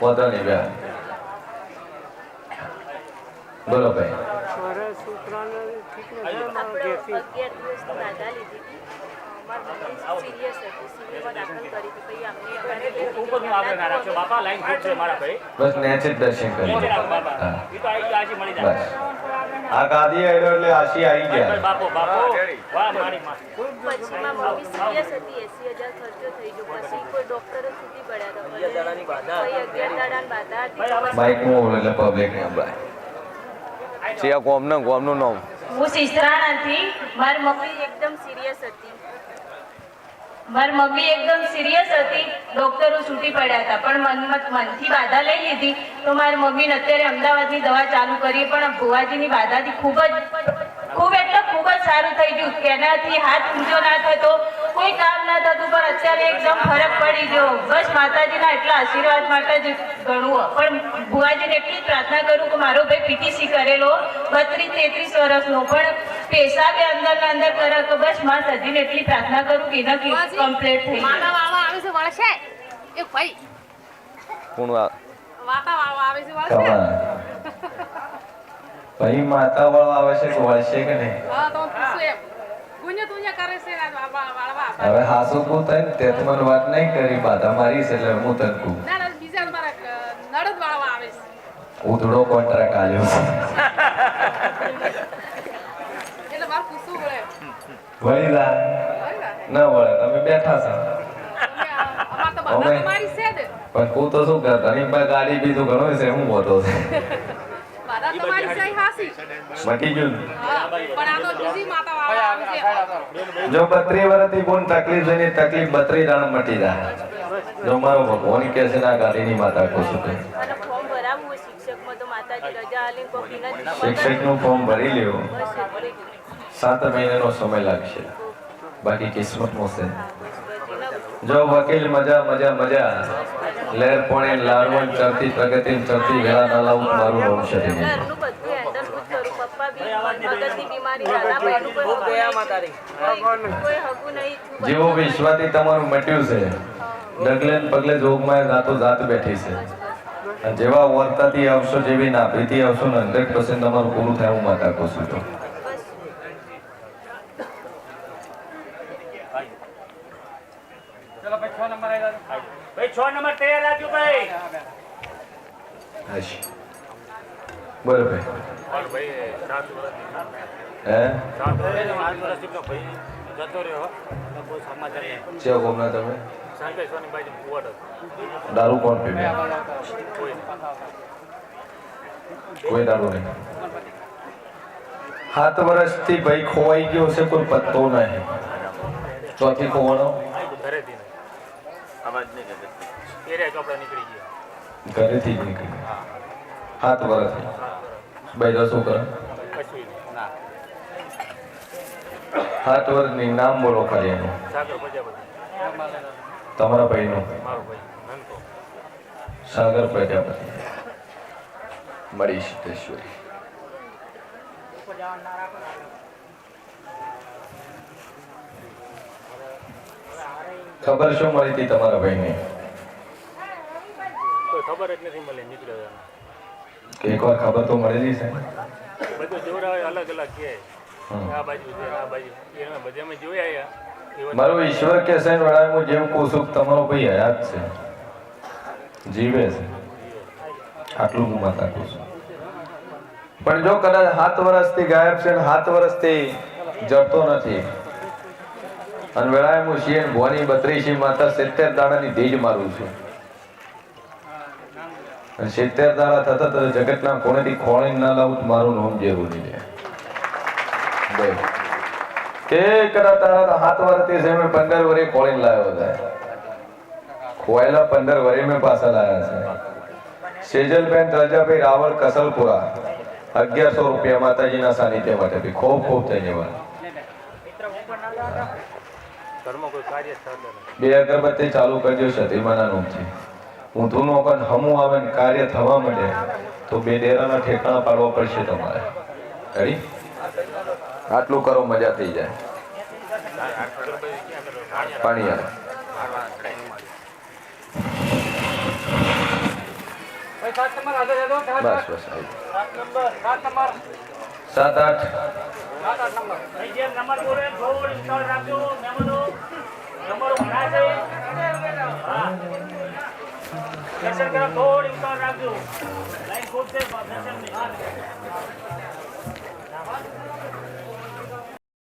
પોતા નહીં બે બોલો ભાઈ. બસ નેચે દર્શન કરી બસ આ ગાદી આવ્યો એટલે આશી આવી ગયા. બાપો બાપો વાહ મારી માં. પછી માં મમ્મી સિરિયસ હતી 80000 ખર્ચો થઈ ગયો. પછી કોઈ ડોક્ટર છૂટી પડ્યા તો 11 દાડાની બાધા હતી. 11 દાડાની બાધા હતી. બાઈક માં બોલે એટલે પબ્લિક ને અંબાય છે. આ ગોમનું નામ હું સિસરાણાથી. મારી મમ્મી એકદમ સિરિયસ હતી. ડોક્ટરો છૂટી પડ્યા હતા પણ મનથી બાધા લઈ લીધી તો મારી મમ્મીને અત્યારે અમદાવાદની દવા ચાલુ કરી પણ ભુવાજીની બાધાથી ખૂબ જ સારું થઈ ગયું. તેનાથી હાથ ઊંચો ના થતો, કોઈ કામ ના થતું પણ અત્યારે એકદમ ફરક પડી ગયો. બસ માતાજીના એટલા આશીર્વાદ માટે જ ગણવું. પણ ભુવાજીને એટલી જ પ્રાર્થના કરું કે મારો ભાઈ પીટીસી કરેલો 32-33 વર્ષનો પણ પેશાબે અંદર કરે તો બસ માં સજીને એટલી પ્રાર્થના કરું કે એના કમ્પ્લીટ થઈ જાય. આવે છે વળશે એ ભાઈ કોણ વાતા વાળવા આવે છે વળશે ભાઈ માતા વાળો આવે છે વળશે કે નહીં? હા તો પૂછો એમ ગુંજે તુંજે કરે છે વાળવા. હવે હાસુ કો થાય ને તે તો મને વાત નહીં કરી બાધા મારી છે એટલે હું તને કહું. ના બીજા મારા નડદ વાળવા આવે છે. ઉધડો કોન્ટ્રાક્ટ આલ્યો એટલે માર પૂછું વળે વળીલા ના વળે તમે બેઠા છો અમાર તો બાધા તમારી છે ને પણ હું તો શું કરતા ની પાસે ગાડી બીજું ઘણું છે હું બોતો છે બાધા તમારી છે હાસી મટી ગયું. પણ આ તો બીજી માતા વાળવા આવે છે. જો 32 વર્ષથી કોણ તકલીફ છે ને તકલીફ 32 દાણા મટી જાય. જો મારો ભગવાન કે છે ના ગાડીની માતા કો શું કહે અને ફોર્મ ભરાવું હોય શિક્ષકમાં તો માતાજી રજા આલી કોકીના શિક્ષકનું ફોર્મ ભરી લેવું. 7 મહિનાનો સમય લાગશે બાકી કિસ્મતમાં છે. જો વકીલ મજા લહેર પોણે લાડવણ ચરતી પ્રગતિ ચરતી વેળા ના લાવું મારું નામ છે. ઘરનું બધું હેન્ડલ હું જ કરું. પપ્પા બી મગજની બીમારી દાદા ભાઈનું કોઈ ગયા માતારી કોઈ હગું નહીં. જેવો વિશ્વાસથી તમારું મટ્યું છે ડગલે ને પગલે જોગમાં જાત બેઠી છે. અને જેવા વર્તાથી આવશો જેવી નાભીથી આવશો ને 100% તમારું પૂરું થાય હું માતા કહું છું. તો ચલો ભાઈ 6 નંબર આવ્યા ભાઈ 6 નંબર તૈયાર રાખજો ભાઈ. હાશ બોલો ભાઈ. ભાઈ 7 હે 7 વર્ષનો ભાઈ જતો રહ્યો. કોઈ સમાચાર નહીં. ચેવો ગોમના તમે સાંજે સોની બાજુ કુવાડ દારૂ કોણ પીવે? કોઈ દારૂ નહીં. 7 વર્ષથી ભાઈ ખોવાઈ ગયો છે કોઈ પત્તો નહીં. ચોથી ખોવાનો ઘરેથી અવાજ નહીં કરે એરિયા ચોપડા નીકળી ગયા ઘરેથી જ નીકળી 7 વર્ષથી. ભાઈ તો શું કરે? કશું ના 7 વર્ષની નામ બોલો ખાલી એનું. સાગર પ્રજાપતિ તમારા ભાઈનું મારો ભાઈ નંદકો સાગર પ્રજાપતિ મળી સિદ્ધેશ્વરી. ખબર શું મળી હતી તમારા ભાઈને? કોઈ ખબર જ નથી મળે નીકળ્યો. એકવાર ખબર તો મળેલી છે. બધું જોડાવે અલગ અલગ કે આ બાજુ છે આ બાજુ એમાં બધે અમે જોઈ આવ્યા. મારો ઈશ્વર કે છે વડા હું જેમ કહું છું તમારો ભાઈ હયાત છે જીવે છે આટલું હું માતા કહું છું. પણ જો કદાચ 7 વર્ષથી ગાયબ છે ને 7 વર્ષથી જડતો નથી અને વેળાએ હું શિયન ભવાની 32 માતા 70 દાડાની ધીજ મારું છું. 70 દાડા થતા તો જગતના કોણેથી ખોળી ના લાવું મારું નામ જરૂરી છે. એક તારા 7 વર્ષથી છે મેં 15 વર્ષે ખોળીને લાવ્યો હતા. ખોયેલા 15 વર્ષે મેં પાછા લાવ્યા છે. સેજલબેન રાજાભાઈ રાવળ કસલપુરા 1100 રૂપિયા માતાજીના સાનિધ્ય માટે ખૂબ ધન્યવાદ. ઘરમાં કોઈ કાર્ય થતું નથી. 2 અગરબત્તી ચાલુ કરજો સતીમાના નામથી. ઊંધું નો પણ હમું આવે ને કાર્ય થવા માટે તો 2 ડેરાના ઠેકાણા પાડવા પડશે તમારે. રેડી? આટલું કરો મજા થઈ જાય. પાણી આવે સાત નંબર હાજર રહેજો. બસ બસ આવી. 7 નંબર 7 નંબર 7 8 7 8 નંબર અહીં જે નંબર બોલે થોડ ઇન્સ્ટોલ રાખજો મેમનો નંબર ભણા છે હા દર્શન કરો થોડ ઇન્સ્ટોલ રાખજો લાઈન ખૂબ છે દર્શન ની